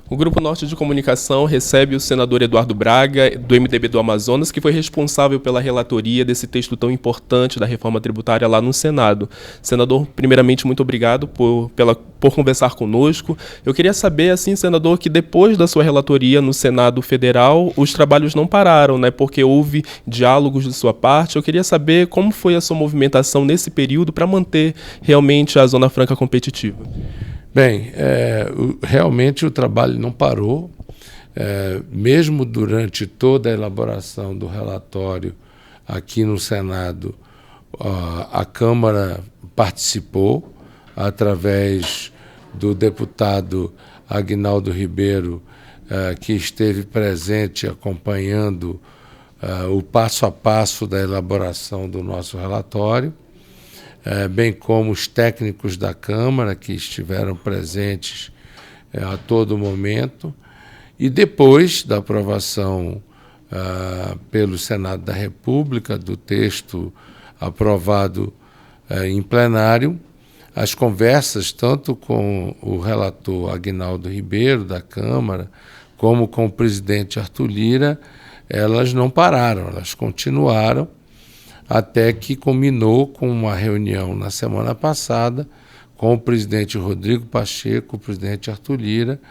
O Grupo Norte de Comunicação recebe o senador Eduardo Braga, do MDB do Amazonas, que foi responsável pela relatoria desse texto tão importante da reforma tributária lá no Senado. Senador, primeiramente, muito obrigado por conversar conosco. Eu queria saber, assim, senador, que depois da sua relatoria no Senado Federal, os trabalhos não pararam, né? Porque houve diálogos de sua parte. Eu queria saber como foi a sua movimentação nesse período para manter realmente a Zona Franca competitiva. Bem, realmente o trabalho não parou, mesmo durante toda a elaboração do relatório aqui no Senado, a Câmara participou através do deputado Aguinaldo Ribeiro, que esteve presente acompanhando o passo a passo da elaboração do nosso relatório. Bem como os técnicos da Câmara, que estiveram presentes a todo momento. E depois da aprovação pelo Senado da República, do texto aprovado em plenário, as conversas, tanto com o relator Aguinaldo Ribeiro, da Câmara, como com o presidente Arthur Lira, elas não pararam, elas continuaram, até que culminou com uma reunião na semana passada com o presidente Rodrigo Pacheco, o presidente Arthur Lira,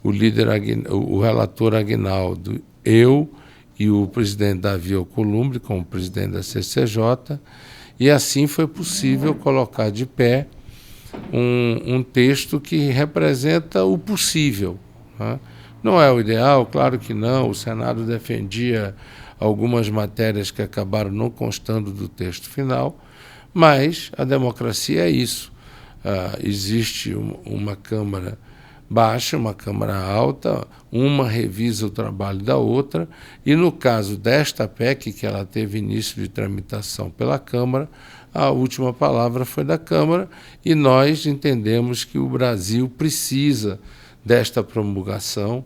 o relator Aguinaldo, eu e o presidente Davi Alcolumbre, como presidente da CCJ, e assim foi possível colocar de pé um texto que representa o possível, né? Não é o ideal, claro que não, o Senado defendia algumas matérias que acabaram não constando do texto final, mas a democracia é isso. Existe uma Câmara baixa, uma Câmara alta, uma revisa o trabalho da outra, e no caso desta PEC, que ela teve início de tramitação pela Câmara, a última palavra foi da Câmara, e nós entendemos que o Brasil precisa desta promulgação.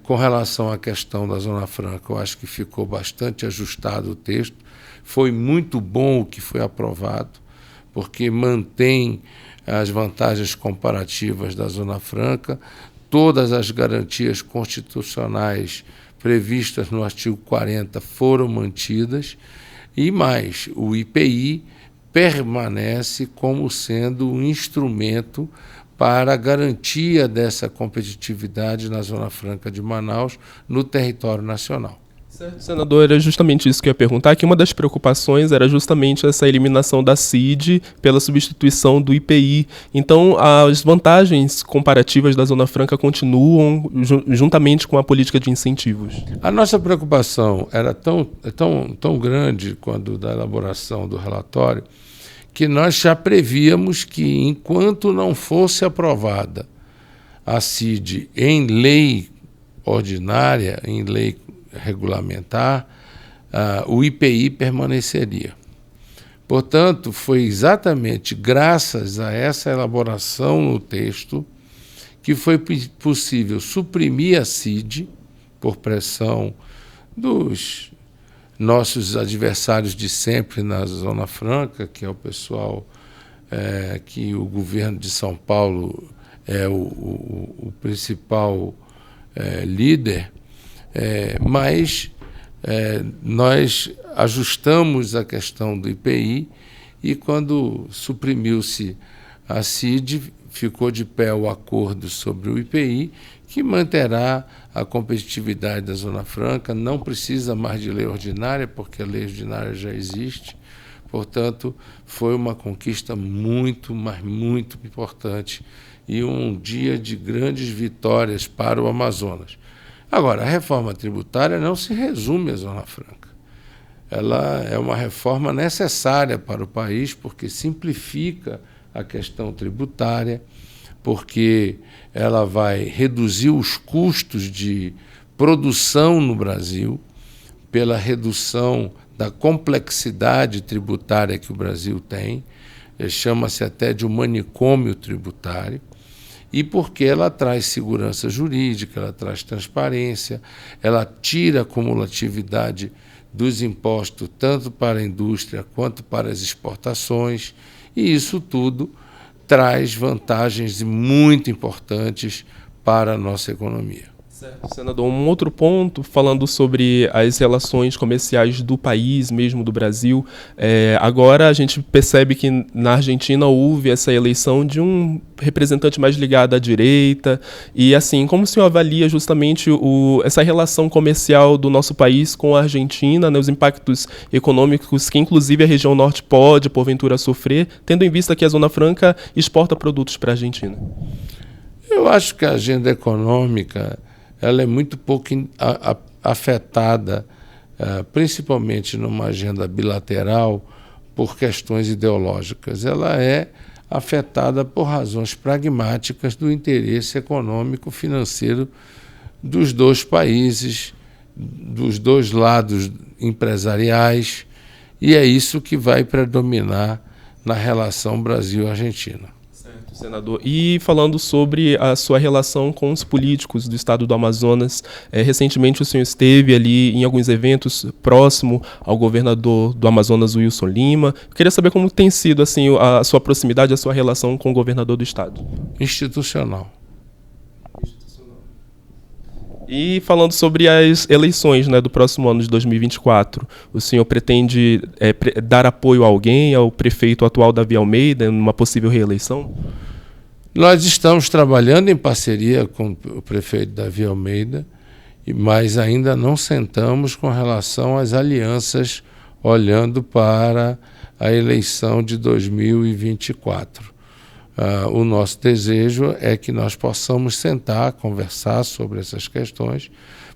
Com relação à questão da Zona Franca, eu acho que ficou bastante ajustado o texto. Foi muito bom o que foi aprovado, porque mantém as vantagens comparativas da Zona Franca, todas as garantias constitucionais previstas no artigo 40 foram mantidas, e mais, o IPI permanece como sendo um instrumento para a garantia dessa competitividade na Zona Franca de Manaus, no território nacional. Certo, senador, era justamente isso que eu ia perguntar, que uma das preocupações era justamente essa eliminação da CID pela substituição do IPI. Então, as vantagens comparativas da Zona Franca continuam juntamente com a política de incentivos. A nossa preocupação era tão grande quando da elaboração do relatório, que nós já prevíamos que, enquanto não fosse aprovada a CID em lei ordinária, em lei regulamentar, o IPI permaneceria. Portanto, foi exatamente graças a essa elaboração no texto que foi possível suprimir a CID, por pressão dos nossos adversários de sempre na Zona Franca, que é o pessoal que o governo de São Paulo é o principal líder, mas nós ajustamos a questão do IPI, e quando suprimiu-se a CID, ficou de pé o acordo sobre o IPI, que manterá a competitividade da Zona Franca, não precisa mais de lei ordinária, porque a lei ordinária já existe. Portanto, foi uma conquista muito, mas muito importante, e um dia de grandes vitórias para o Amazonas. Agora, a reforma tributária não se resume à Zona Franca. Ela é uma reforma necessária para o país, porque simplifica a questão tributária, porque ela vai reduzir os custos de produção no Brasil, pela redução da complexidade tributária que o Brasil tem, chama-se até de um manicômio tributário, e porque ela traz segurança jurídica, ela traz transparência, ela tira a cumulatividade dos impostos tanto para a indústria quanto para as exportações, e isso tudo traz vantagens muito importantes para a nossa economia. Certo, senador. Um outro ponto, falando sobre as relações comerciais do país, mesmo do Brasil. Agora a gente percebe que na Argentina houve essa eleição de um representante mais ligado à direita. E assim, como o senhor avalia justamente essa relação comercial do nosso país com a Argentina, né, os impactos econômicos que inclusive a região norte pode, porventura, sofrer, tendo em vista que a Zona Franca exporta produtos para a Argentina? Eu acho que a agenda econômica ela é muito pouco afetada, principalmente numa agenda bilateral, por questões ideológicas. Ela é afetada por razões pragmáticas do interesse econômico financeiro dos dois países, dos dois lados empresariais, e é isso que vai predominar na relação Brasil-Argentina. Senador, e falando sobre a sua relação com os políticos do estado do Amazonas, recentemente o senhor esteve ali em alguns eventos próximo ao governador do Amazonas, Wilson Lima. Eu queria saber como tem sido assim, a sua proximidade, a sua relação com o governador do estado. Institucional. E falando sobre as eleições, né, do próximo ano de 2024, o senhor pretende dar apoio a alguém, ao prefeito atual Davi Almeida, numa possível reeleição? Nós estamos trabalhando em parceria com o prefeito Davi Almeida, mas ainda não sentamos com relação às alianças, olhando para a eleição de 2024. O nosso desejo é que nós possamos sentar, conversar sobre essas questões.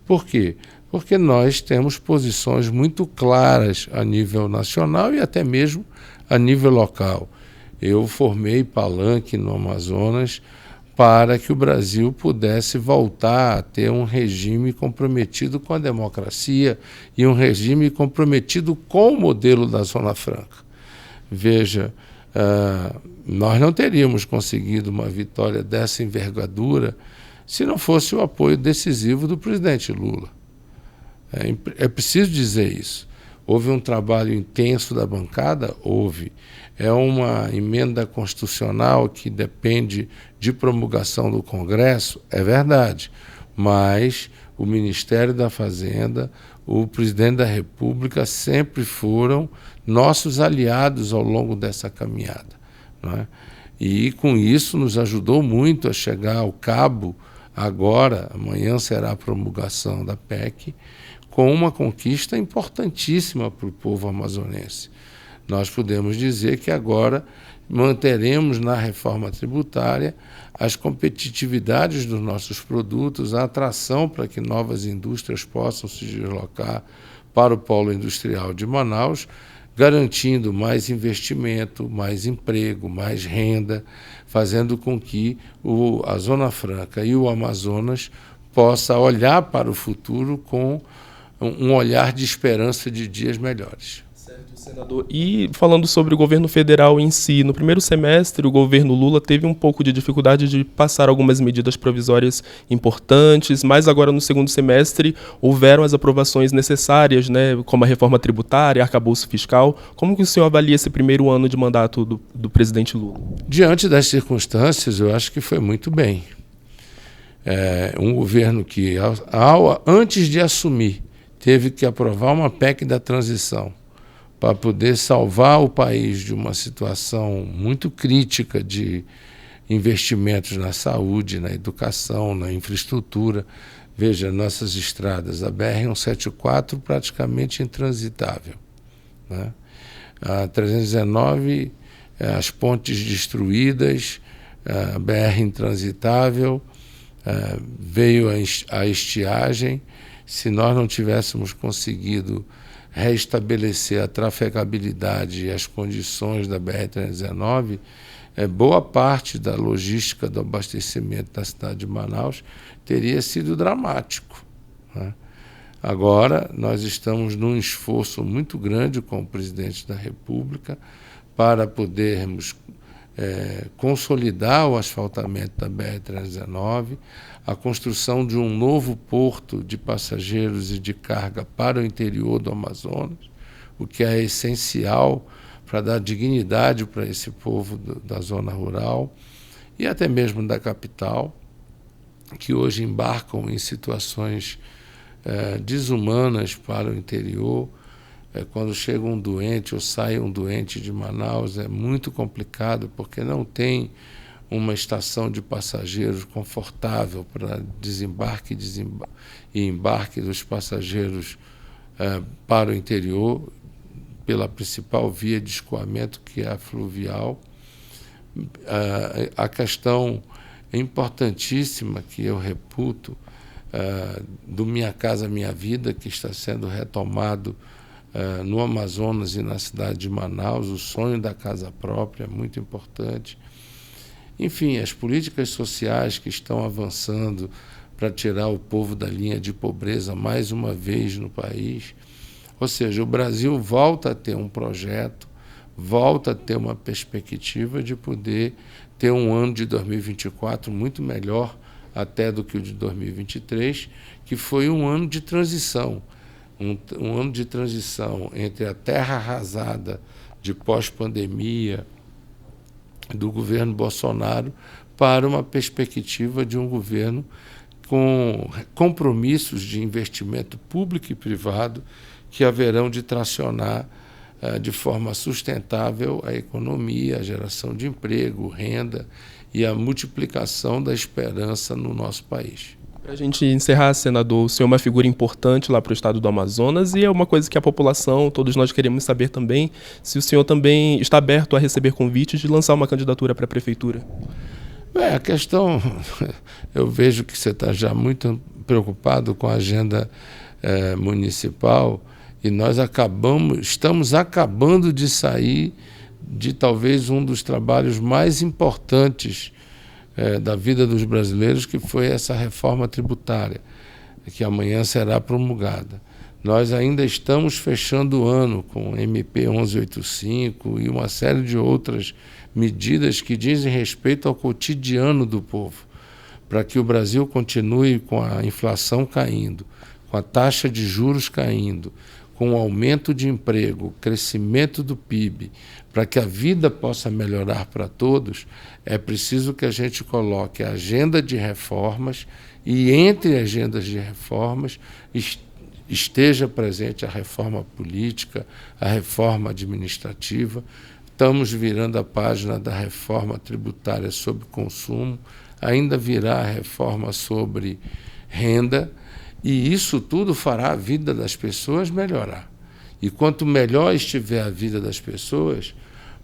Por quê? Porque nós temos posições muito claras a nível nacional e até mesmo a nível local. Eu formei palanque no Amazonas para que o Brasil pudesse voltar a ter um regime comprometido com a democracia e um regime comprometido com o modelo da Zona Franca. Veja, nós não teríamos conseguido uma vitória dessa envergadura se não fosse o apoio decisivo do presidente Lula. É preciso dizer isso. Houve um trabalho intenso da bancada? Houve. É uma emenda constitucional que depende de promulgação do Congresso? É verdade. Mas o Ministério da Fazenda, o presidente da República sempre foram nossos aliados ao longo dessa caminhada, não é? E com isso nos ajudou muito a chegar ao cabo. Agora, amanhã será a promulgação da PEC, com uma conquista importantíssima para o povo amazonense. Nós podemos dizer que agora manteremos na reforma tributária as competitividades dos nossos produtos, a atração para que novas indústrias possam se deslocar para o polo industrial de Manaus, garantindo mais investimento, mais emprego, mais renda, fazendo com que a Zona Franca e o Amazonas possa olhar para o futuro com um olhar de esperança de dias melhores. Certo, senador. E falando sobre o governo federal em si, no primeiro semestre o governo Lula teve um pouco de dificuldade de passar algumas medidas provisórias importantes, mas agora no segundo semestre houveram as aprovações necessárias, né, como a reforma tributária, arcabouço fiscal. Como que o senhor avalia esse primeiro ano de mandato do presidente Lula? Diante das circunstâncias, eu acho que foi muito bem. Um governo que, antes de assumir, teve que aprovar uma PEC da transição para poder salvar o país de uma situação muito crítica de investimentos na saúde, na educação, na infraestrutura. Veja, nossas estradas, a BR-174 praticamente intransitável, né? A 319, as pontes destruídas, a BR intransitável, veio a estiagem. Se nós não tivéssemos conseguido restabelecer a trafegabilidade e as condições da BR-319, boa parte da logística do abastecimento da cidade de Manaus teria sido dramático, né? Agora, nós estamos num esforço muito grande com o presidente da República para podermos consolidar o asfaltamento da BR-319, a construção de um novo porto de passageiros e de carga para o interior do Amazonas, o que é essencial para dar dignidade para esse povo da zona rural e até mesmo da capital. que hoje embarcam em situações desumanas para o interior. Quando chega um doente ou sai um doente de Manaus, é muito complicado, porque não tem uma estação de passageiros confortável para desembarque e embarque dos passageiros para o interior, pela principal via de escoamento, que é a fluvial. A questão importantíssima que eu reputo do Minha Casa Minha Vida, que está sendo retomado no Amazonas e na cidade de Manaus, o sonho da casa própria é muito importante. Enfim, as políticas sociais que estão avançando para tirar o povo da linha de pobreza mais uma vez no país. Ou seja, o Brasil volta a ter um projeto, volta a ter uma perspectiva de poder ter um ano de 2024 muito melhor até do que o de 2023, que foi um ano de transição. Um ano de transição entre a terra arrasada de pós-pandemia do governo Bolsonaro para uma perspectiva de um governo com compromissos de investimento público e privado que haverão de tracionar de forma sustentável a economia, a geração de emprego, renda e a multiplicação da esperança no nosso país. Para a gente encerrar, senador, o senhor é uma figura importante lá para o estado do Amazonas e é uma coisa que a população, todos nós queremos saber também, se o senhor também está aberto a receber convites de lançar uma candidatura para a prefeitura. A questão, eu vejo que você está já muito preocupado com a agenda municipal e nós estamos acabando de sair de talvez um dos trabalhos mais importantes da vida dos brasileiros, que foi essa reforma tributária, que amanhã será promulgada. Nós ainda estamos fechando o ano com MP 1185 e uma série de outras medidas que dizem respeito ao cotidiano do povo, para que o Brasil continue com a inflação caindo, com a taxa de juros caindo, com o aumento de emprego, crescimento do PIB, para que a vida possa melhorar para todos, é preciso que a gente coloque a agenda de reformas e, entre agendas de reformas, esteja presente a reforma política, a reforma administrativa. Estamos virando a página da reforma tributária sobre consumo, ainda virá a reforma sobre renda, e isso tudo fará a vida das pessoas melhorar. E quanto melhor estiver a vida das pessoas,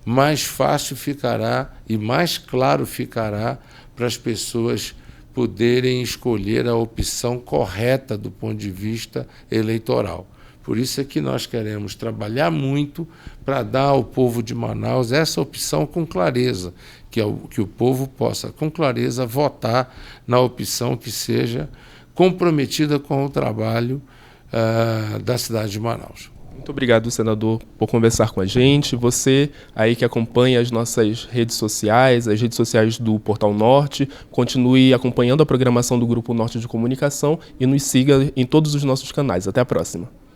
mais fácil ficará e mais claro ficará para as pessoas poderem escolher a opção correta do ponto de vista eleitoral. Por isso é que nós queremos trabalhar muito para dar ao povo de Manaus essa opção com clareza, que o povo possa, com clareza, votar na opção que seja comprometida com o trabalho da cidade de Manaus. Muito obrigado, senador, por conversar com a gente. Você aí que acompanha as nossas redes sociais, as redes sociais do Portal Norte, continue acompanhando a programação do Grupo Norte de Comunicação e nos siga em todos os nossos canais. Até a próxima.